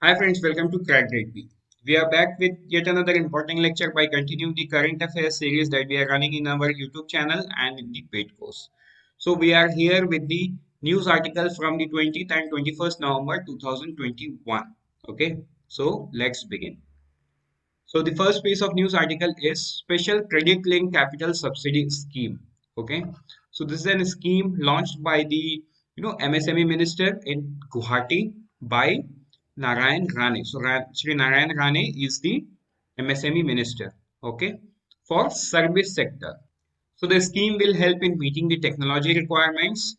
Hi friends, welcome to Crack Rugby. We are back with yet another important lecture by continuing the current affairs series that we are running in our YouTube channel and in the paid course. So we are here with the news article from the 20th and 21st November 2021. Okay, so let's begin. So the first piece of news article is Special Credit Linked Capital Subsidy Scheme. Okay, so this is a scheme launched by the MSME minister in Guwahati by Narayan Rane. So Shri Narayan Rane is the MSME minister. Okay, for service sector. So the scheme will help in meeting the technology requirements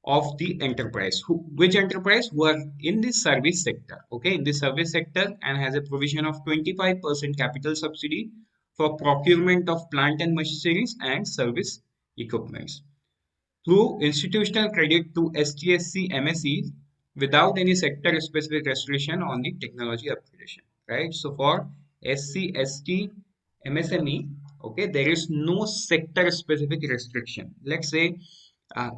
of the enterprise which enterprise who are in the service sector, okay, in the service sector, and has a provision of 25% capital subsidy for procurement of plant and machineries and service equipments through institutional credit to STSC MSEs without any sector specific restriction on the technology upgradation, right? So for SC ST MSME, okay, there is no sector specific restriction. Let's say uh,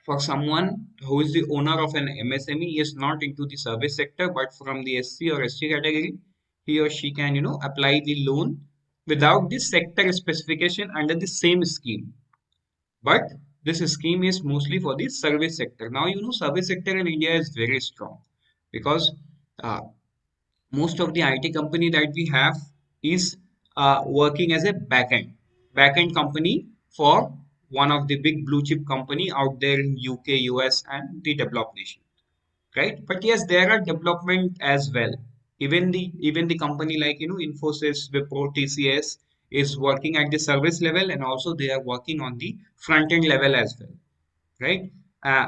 for someone who is the owner of an MSME is not into the service sector but from the SC or ST category, he or she can apply the loan without the sector specification under the same scheme. But this scheme is mostly for the service sector. Now service sector in India is very strong because uh, most of the IT company that we have is working as a backend company for one of the big blue chip company out there in UK, US, and the developed nation, right? But yes, there are development as well. Even the company like Infosys, Wipro, TCS is working at the service level, and also they are working on the front end level as well, right?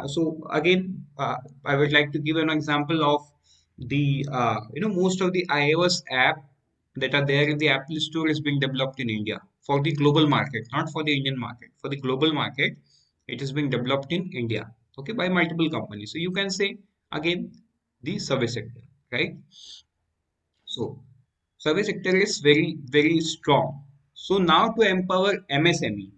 So again, I would like to give an example of the most of the iOS app that are there in the Apple Store is being developed in India for the global market, not for the Indian market. For the global market, it is being developed in India, okay, by multiple companies. So you can say again the service sector, right? So service sector is very strong. So now to empower MSME.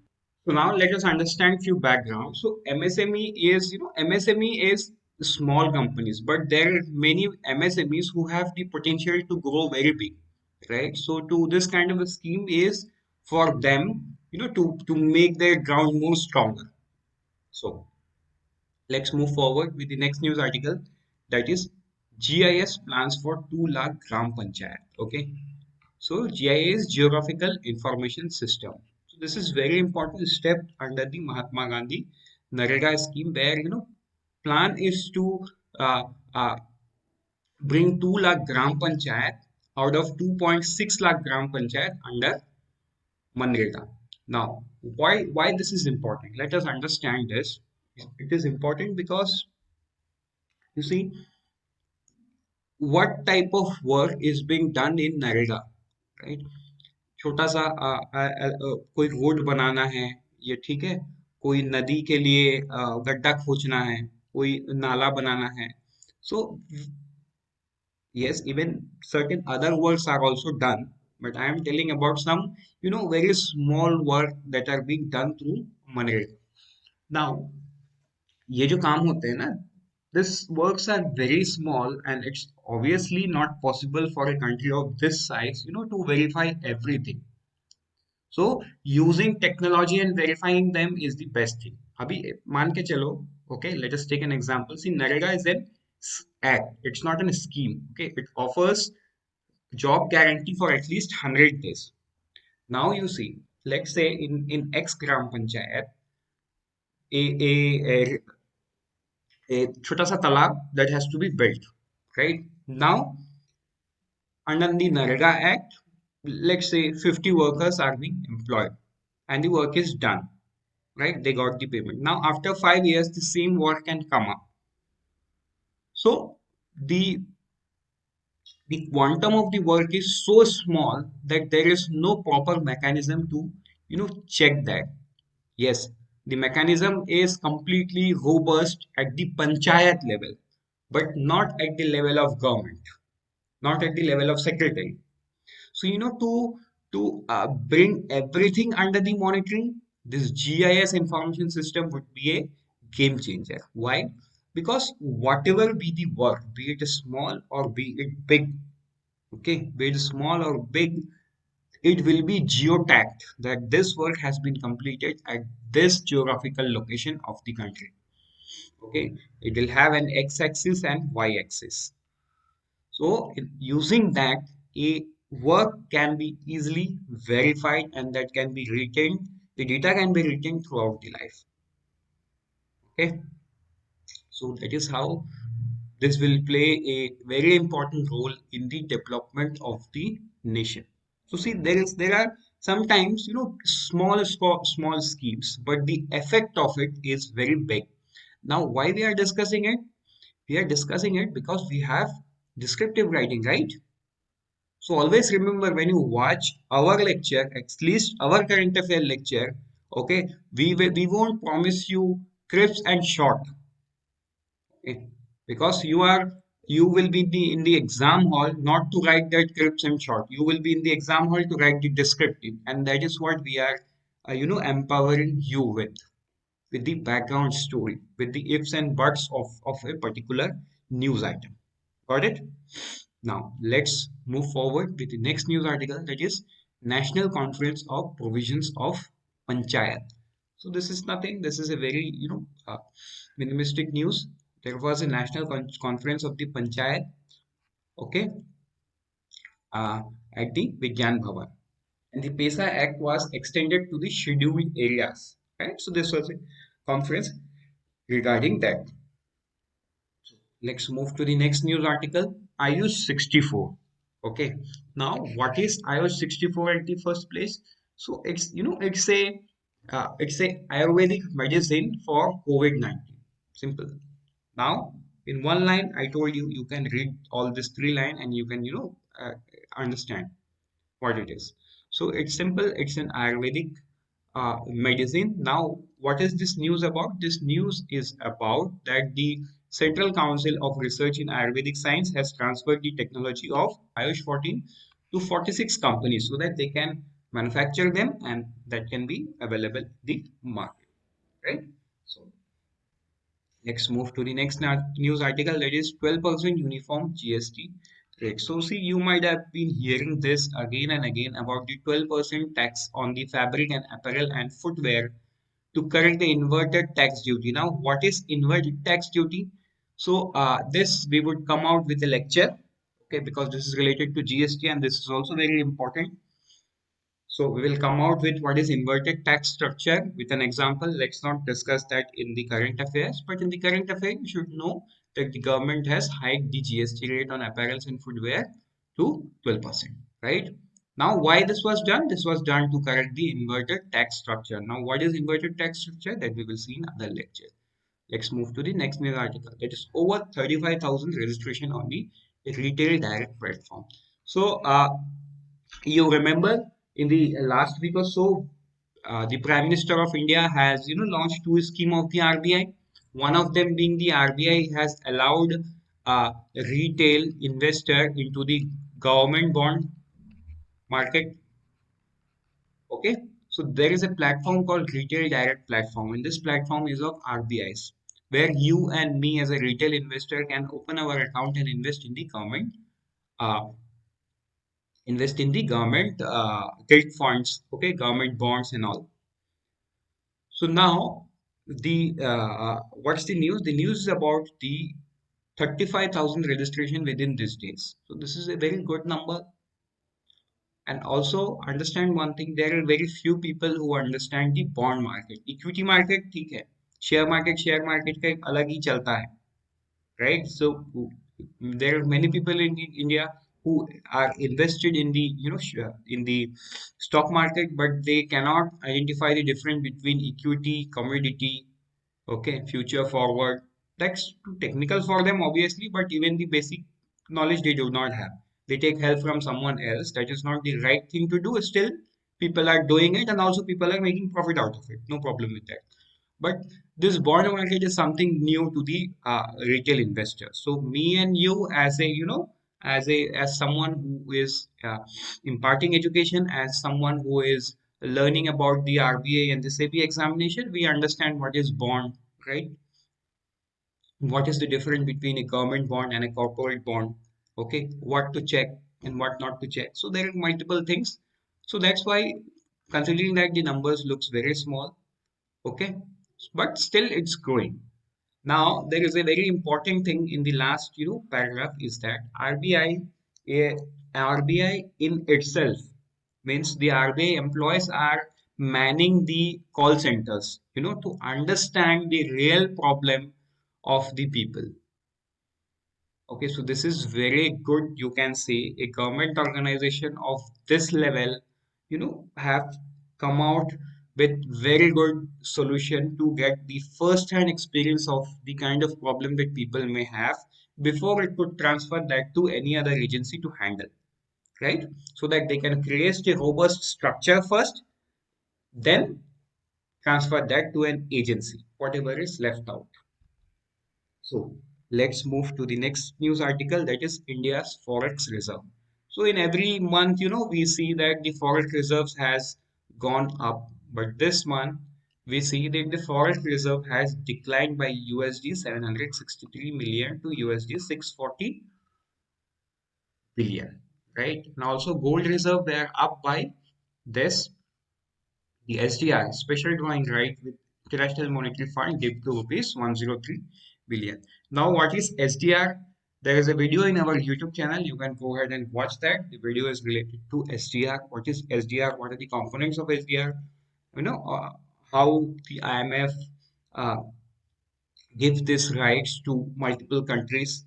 So now let us understand few background. So MSME is, MSME is small companies, but there are many MSMEs who have the potential to grow very big, right? So to this kind of a scheme is for them, to make their ground more stronger. So let's move forward with the next news article, that is GIS plans for 2 lakh gram panchayat. Okay. So GIS, Geographical Information System. So this is very important step under the Mahatma Gandhi Narega scheme, where plan is to uh, uh, bring 2 lakh gram panchayat out of 2.6 lakh gram panchayat under Manrega. Now, why this is important? Let us understand this. It is important because you see what type of work is being done in Narega, right? छोटा सा कोई road बनाना है, ये ठीक है, कोई नदी के लिए गड्ढा खोदना है, कोई नाला बनाना है. So yes, even certain other works are also done, but I am telling about some very small work that are being done through MNREGA. Now ये जो काम होते हैं ना, this works are very small and it's obviously not possible for a country of this size to verify everything. So using technology and verifying them is the best thing. अभी मान के चलो, okay, let us take an example. See, NREGA is an act. It's not a scheme. Okay, it offers job guarantee for at least 100 days. Now you see, let's say in X gram panchayat, a a a, a छोटा सा तालाब that has to be built, right? Now under the NREGA Act, let's say 50 workers are being employed and the work is done, right? They got the payment. Now, after 5 years, the same work can come up. So, the quantum of the work is so small that there is no proper mechanism to, check that. Yes, the mechanism is completely robust at the panchayat level, but not at the level of government, not at the level of secretary. So, to bring everything under the monitoring, this GIS information system would be a game changer. Why? Because whatever be the work, be it small or be it big, okay, be it small or big, it will be geotagged that this work has been completed at this geographical location of the country. Okay, it will have an x-axis and y-axis. So using that, a work can be easily verified and that can be retained. The data can be retained throughout the life. Okay, so that is how this will play a very important role in the development of the nation. So see, there are sometimes small schemes, but the effect of it is very big. Now, why we are discussing it? We are discussing it because we have descriptive writing, right? So always remember when you watch our lecture, at least our current affair lecture, okay, we won't promise you crisp and short, okay? Because you will be in the exam hall not to write that crisp and short. You will be in the exam hall to write the descriptive, and that is what we are, empowering you with the background story, with the ifs and buts of a particular news item. Got it? Now, let's move forward with the next news article, that is National Conference of Provisions of Panchayat. So this is nothing. This is a very, minimalistic news. There was a national conference of the Panchayat, okay, uh, at the Vigyan Bhavan. And the PESA Act was extended to the scheduled areas, right? So this was a conference regarding that. Let's move to the next news article. iOS 64. Okay. Now, what is iOS 64 at the first place? So it's a Ayurvedic medicine for COVID-19. Simple. Now, in one line, I told you you can read all this three line and you can understand what it is. So it's simple. It's an Ayurvedic medicine. Now, what is this news about? This news is about that the Central Council of Research in Ayurvedic Science has transferred the technology of Ayush 14 to 46 companies so that they can manufacture them and that can be available in the market, right? So let's move to the next news article, that is 12% uniform GST rate. So see, you might have been hearing this again and again about the 12% tax on the fabric and apparel and footwear to correct the inverted tax duty. Now, what is inverted tax duty? So this we would come out with a lecture, okay, because this is related to GST and this is also very important. So we will come out with what is inverted tax structure with an example. Let's not discuss that in the current affairs, but in the current affairs, you should know that the government has hiked the GST rate on apparels and footwear to 12%, right? Now, why this was done? This was done to correct the inverted tax structure. Now, what is inverted tax structure? That we will see in other lecture. Let's move to the next news article. That is over 35,000 registration on the retail direct platform. So, you remember in the last week or so, the Prime Minister of India has launched two scheme of the RBI. One of them being the RBI has allowed retail investor into the government bond market. Okay, so there is a platform called Retail Direct Platform, and this platform is of RBI's, where you and me as a retail investor can open our account and uh, invest in the government credit funds, okay, government bonds and all. So now the what's the news? The news is about the 35,000 registration within these days. So this is a very good number. And also understand one thing, there are very few people who understand the bond market. Equity market ठीक है, share market का एक अलग ही चलता है, right? So there are many people in India who are invested in the in the stock market, but they cannot identify the difference between equity, commodity, okay, future forward. That's too technical for them, obviously, but even the basic knowledge they do not have. They take help from someone else. That is not the right thing to do. Still, people are doing it, and also people are making profit out of it. No problem with that. But this bond market is something new to the retail investor. So me and you, as a as someone who is imparting education, as someone who is learning about the RBA and the SEBI examination, we understand what is bond, right? what is the difference between a government bond and a corporate bond, okay, what to check and what not to check. So there are multiple things. So that's why, considering that the numbers looks very small, okay, but still it's growing. Now there is a very important thing in the last paragraph is that a, RBI in itself, means the RBI employees are manning the call centers, to understand the real problem of the people. Okay, so this is very good. You can say a government organization of this level, have come out with very good solution to get the first-hand experience of the kind of problem that people may have before it could transfer that to any other agency to handle, right? So that they can create a robust structure first, then transfer that to an agency, whatever is left out. So let's move to the next news article, that is India's Forex Reserve. So in every month, we see that the Forex Reserves has gone up, but this month we see that the Forex Reserve has declined by USD 763 million to USD 640 billion, right? And also gold reserve, they are up by this. The SDR, special drawing right with International Monetary Fund, dipped to rupees 103 billion. Now, what is SDR? There is a video in our YouTube channel. You can go ahead and watch that. The video is related to SDR. What is SDR? What are the components of SDR? You know, uh, how the IMF uh, gives this rights to multiple countries,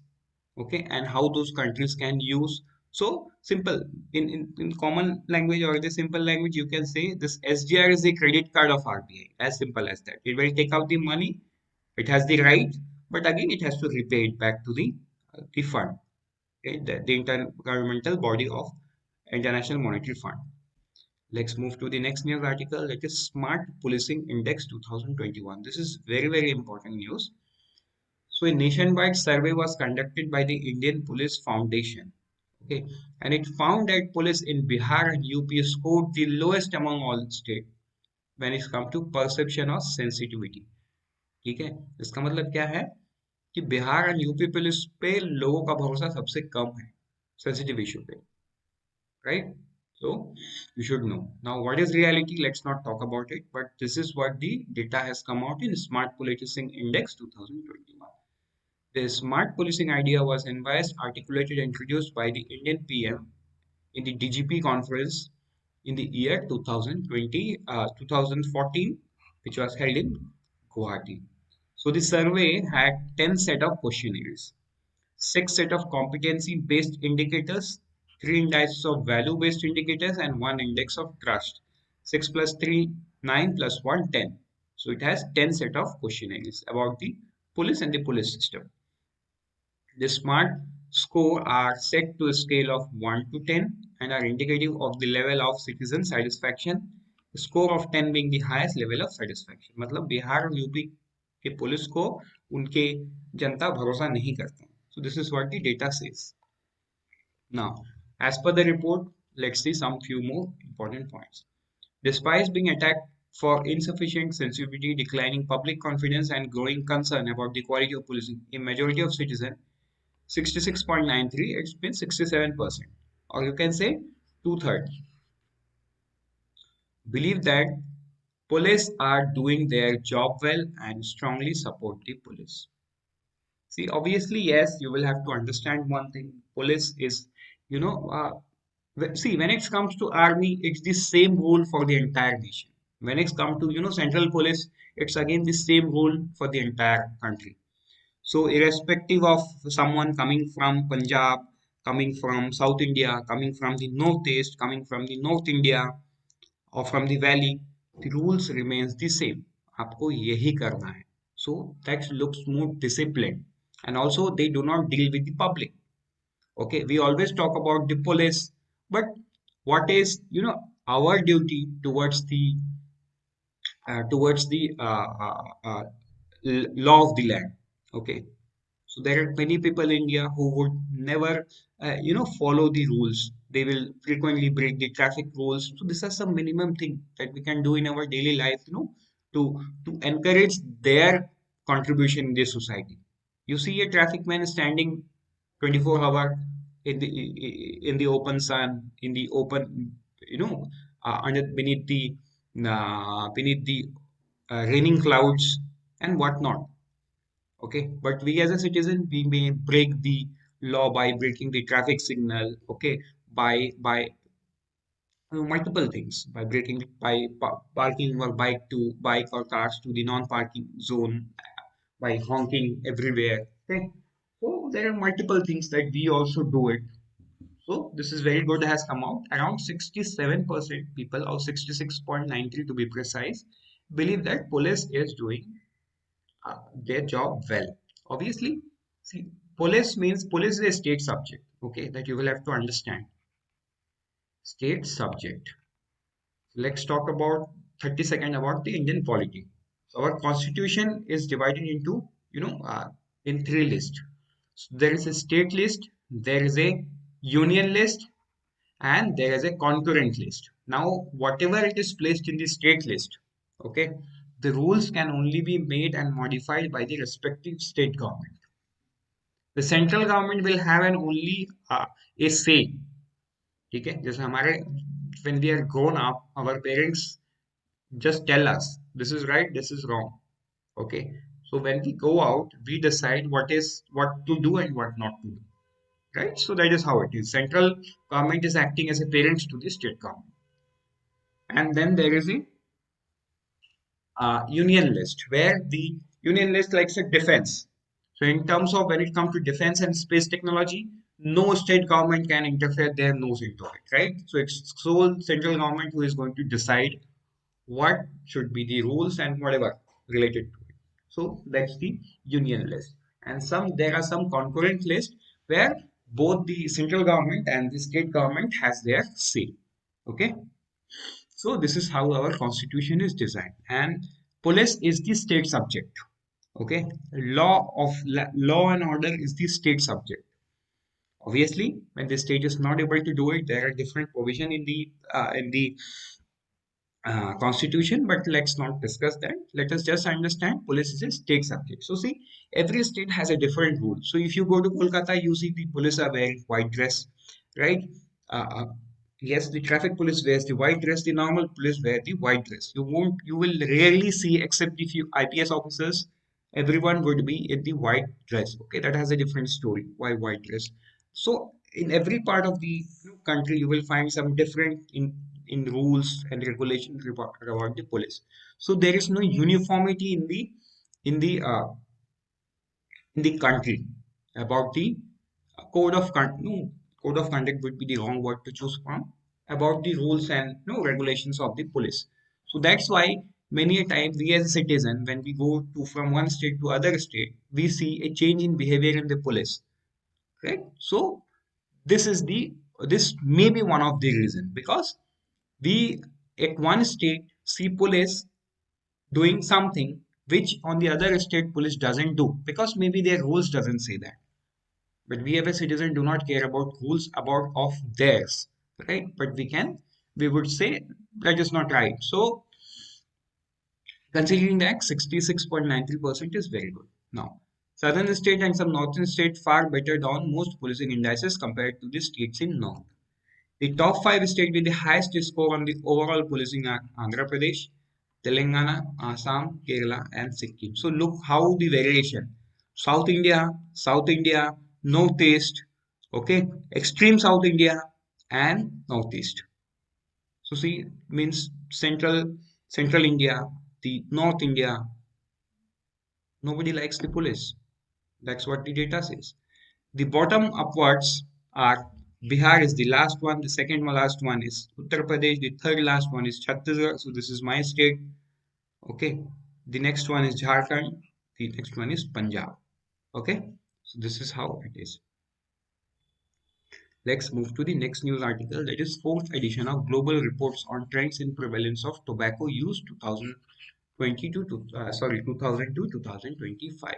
okay, and how those countries can use. So simple, in common language or the simple language, you can say this SGR is the credit card of RBI, as simple as that. It will take out the money, it has the right, but again it has to repay it back to the fund, okay, the intergovernmental body of International Monetary Fund. Let's move to the next news article, that is Smart Policing Index 2021. This is very, very important news. So a nationwide survey was conducted by the Indian Police Foundation. Okay, and it found that police in Bihar and UP scored the lowest among all states when it comes to perception of sensitivity. ठीक है, इसका मतलब क्या है कि Bihar and UP police पे लोगों का भरोसा सबसे कम है सेंसिटिव इशू पे, right? So you should know. Now, what is reality? Let's not talk about it, but this is what the data has come out in Smart Policing Index 2021. The smart policing idea was advised, articulated, and introduced by the Indian PM in the DGP conference in the year 2014, which was held in Guwahati. So the survey had 10 set of questionnaires, 6 set of competency-based indicators, 3 indices of value-based indicators, and 1 index of trust. 6 plus 3, 9 plus 1, 10. So it has 10 set of questionnaires about the police and the police system. The SMART score are set to a scale of 1 to 10 and are indicative of the level of citizen satisfaction. The score of 10 being the highest level of satisfaction. मतलब बिहार और UP के police को उनके जनता भरोसा नहीं करते. So this is what the data says. Now, as per the report, let's see some few more important points. Despite being attacked for insufficient sensitivity, declining public confidence, and growing concern about the quality of policing, a majority of citizens, 66.93, it's been 67%, or you can say two-thirds, believe that police are doing their job well and strongly support the police. See, obviously, yes, you will have to understand one thing. Police is, you know, see, when it comes to army, it's the same rule for the entire nation. When it comes to, central police, it's again the same rule for the entire country. So, irrespective of someone coming from Punjab, coming from South India, coming from the Northeast, coming from the North India, or from the valley, the rules remains the same. आपको यही करना है. So that looks more disciplined, and also they do not deal with the public. Okay, we always talk about the police, but what is our duty towards the law of the land? Okay, so there are many people in India who would never, follow the rules. They will frequently break the traffic rules. So this is some minimum thing that we can do in our daily life, to encourage their contribution in the society. You see a traffic man standing 24 hour in the open sun, in the open, under beneath the raining clouds and whatnot. Okay, but we as a citizen, we may break the law by breaking the traffic signal. Okay, by multiple things, by breaking parking our bike or cars to the non-parking zone, by honking everywhere. Okay, so there are multiple things that we also do it. So this is very good has come out. Around 67% people, or 66.93 to be precise, believe that police is doing their job well. Obviously, see, police is a state subject. Okay, that you will have to understand. State subject. Let's talk about 30 seconds about the Indian polity. So our constitution is divided into, in three lists. So there is a state list, there is a union list, and there is a concurrent list. Now, whatever it is placed in the state list, okay, the rules can only be made and modified by the respective state government. The central government will have an only a say. ठीक है जैसे हमारे when we are grown up, our parents just tell us this is right, this is wrong. Okay, so when we go out, we decide what to do and what not to do. Right, so that is how it is. Central government is acting as a parent to the state government, and then there is a union list where the union list likes a defense. So in terms of when it comes to defense and space technology, no state government can interfere their nose into it, right? So it's sole central government who is going to decide what should be the rules and whatever related to it. So that's the union list. And there are some concurrent lists where both the central government and the state government has their say. Okay. So this is how our constitution is designed. And police is the state subject. Okay. Law and order is the state subject. Obviously, when the state is not able to do it, there are different provision in the constitution, but let's not discuss that. Let us just understand police is a state subject. So see, every state has a different rule. So if you go to Kolkata, you see the police are wearing white dress, right? uh, uh, yes, the traffic police wears the white dress, the normal police wear the white dress. You will rarely see, except if you IPS officers, everyone would be in the white dress. Okay, that has a different story. Why white dress? So in every part of the country, you will find some different in rules and regulations about the police. So there is no uniformity in the uh, in the country about the code of conduct. No, code of conduct would be the wrong word to choose from, about the rules and regulations of the police. So that's why many a time we as a citizen, when we go to from one state to other state, we see a change in behavior in the police. Right? So this is the this may be one of the reason, because we at one state see police doing something which on the other state police doesn't do, because maybe their rules doesn't say that. But we as a citizen do not care about rules about of theirs, right? But we would say that is not right. So considering that, 66.93% is very good. Now, southern state and some northern state far better down most policing indices compared to the states in north. The top five states with the highest score on the overall policing are Andhra Pradesh, Telangana, Assam, Kerala, and Sikkim. So look how the variation. South India, Northeast, okay, extreme South India, and Northeast. So see, means Central India, the North India, nobody likes the police. That's what the data says. The bottom upwards are Bihar is the last one, the second last one is Uttar Pradesh, the third last one is Chhattisgarh. So this is my state. Okay. The next one is Jharkhand. The next one is Punjab. Okay. So this is how it is. Let's move to the next news article. That is fourth edition of Global Reports on Trends in Prevalence of Tobacco Use 2022 to 2002 2025.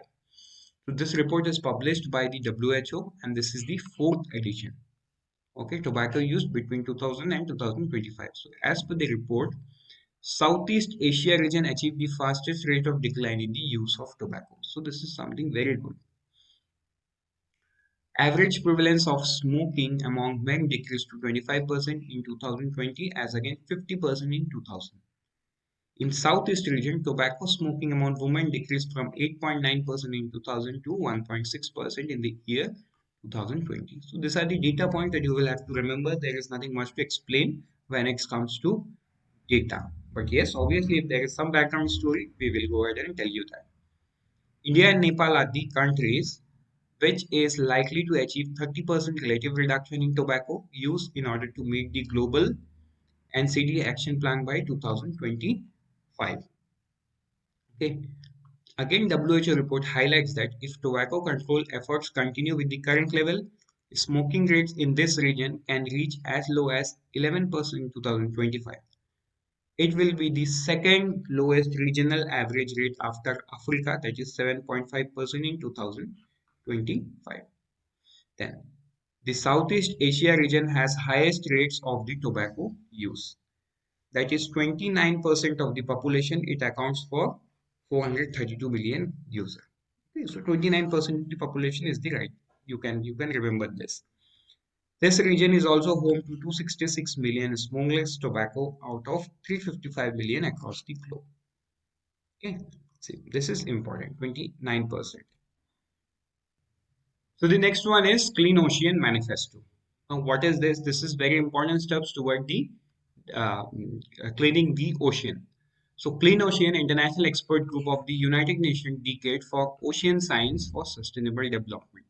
So this report is published by the WHO, and this is the fourth edition. Okay, tobacco use between 2000 and 2025. So as per the report, Southeast Asia region achieved the fastest rate of decline in the use of tobacco. So this is something very good. Average prevalence of smoking among men decreased to 25% in 2020 as against 50% in 2000. In Southeast region, tobacco smoking among women decreased from 8.9% in 2000 to 1.6% in the year 2020. So these are the data points that you will have to remember. There is nothing much to explain when it comes to data. But yes, obviously, if there is some background story, we will go ahead and tell you that. India and Nepal are the countries which is likely to achieve 30% relative reduction in tobacco use in order to meet the global NCD action plan by 2025. Okay. Again, WHO report highlights that if tobacco control efforts continue with the current level, smoking rates in this region can reach as low as 11% in 2025. It will be the second lowest regional average rate after Africa, that is 7.5% in 2025. Then, the Southeast Asia region has highest rates of the tobacco use. That is 29% of the population. It accounts for 432 million users. Okay, so 29% of the population is the right. You can remember this. This region is also home to 266 million smokeless tobacco out of 355 million across the globe. Okay, see, this is important, 29%. So the next one is Clean Ocean Manifesto. Now, what is this? This is very important steps toward the cleaning the ocean. So, Clean Ocean International Expert Group of the United Nations Decade for Ocean Science for Sustainable Development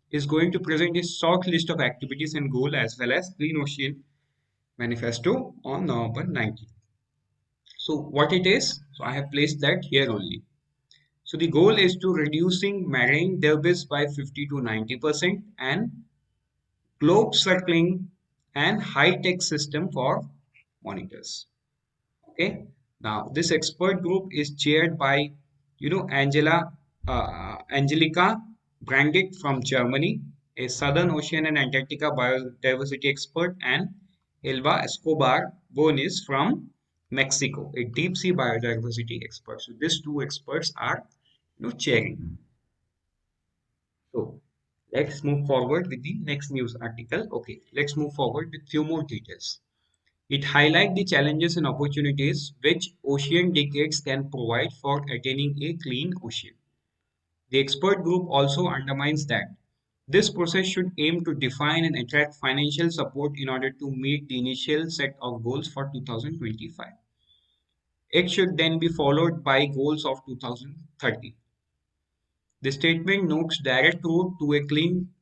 is going to present a short list of activities and goals as well as Clean Ocean Manifesto on November 19th. So, what it is? So, I have placed that here only. So, the goal is to reducing marine debris by 50 to 90% and globe circling and high-tech system for monitors. Okay. Now, this expert group is chaired by, Angelica Brandt from Germany, a Southern Ocean and Antarctica biodiversity expert, and Elba Escobar Bonis from Mexico, a deep sea biodiversity expert. So these two experts are, chairing. So let's move forward with the next news article. Okay, let's move forward with few more details. It highlights the challenges and opportunities which ocean decades can provide for attaining a clean ocean. The expert group also underlines that this process should aim to define and attract financial support in order to meet the initial set of goals for 2025. It should then be followed by goals of 2030. The statement notes direct route to a clean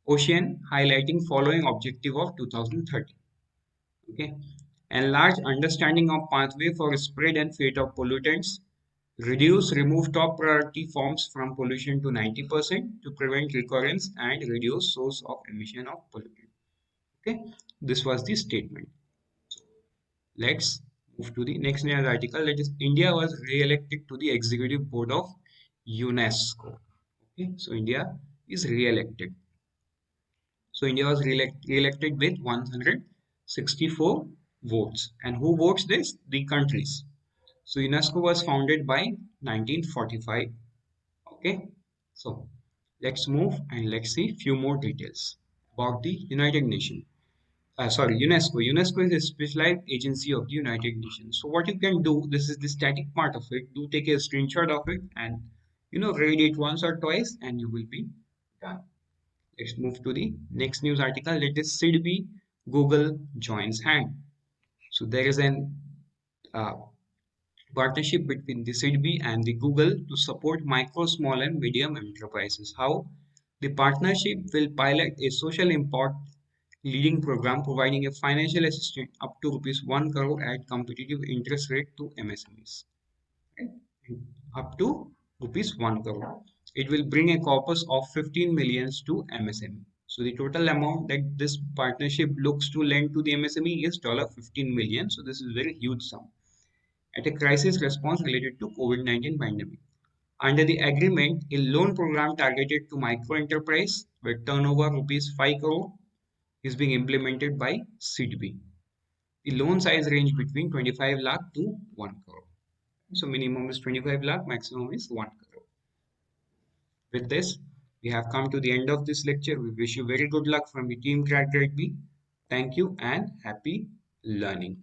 ocean, highlighting following objective of 2030. Okay. Enlarge understanding of pathway for spread and fate of pollutants. Remove top priority forms from pollution to 90% to prevent recurrence and reduce source of emission of pollutant. Okay, this was the statement. Let's move to the next news article. That is, India was re-elected to the executive board of UNESCO. Okay, so India is re-elected. So India was re-elected with 164 votes. And who votes this? The countries. So UNESCO was founded by 1945. Okay. So let's move and let's see few more details about the United Nations. Sorry, UNESCO. UNESCO is a specialized agency of the United Nations. So what you can do, this is the static part of it. Do take a screenshot of it and read it once or twice, and you will be done. Let's move to the next news article. Let us SIDBI Google joins hand. So there is an uh, partnership between the SIDBI and the Google to support micro, small, and medium enterprises. How? The partnership will pilot a social impact leading program providing a financial assistance up to rupees 1 crore at competitive interest rate to MSMEs. Right? Up to rupees 1 crore. It will bring a corpus of 15 millions to MSME. So the total amount that this partnership looks to lend to the MSME is $15 million. So this is very huge sum at a crisis response related to COVID-19 pandemic. Under the agreement, a loan program targeted to micro enterprise with turnover rupees 5 crore is being implemented by SIDBI. The loan size range between 25 lakh to 1 crore. So minimum is 25 lakh, maximum is 1 crore. With this, We have come to the end of this lecture. We wish you very good luck from the team Crack Rugby. Thank you and happy learning.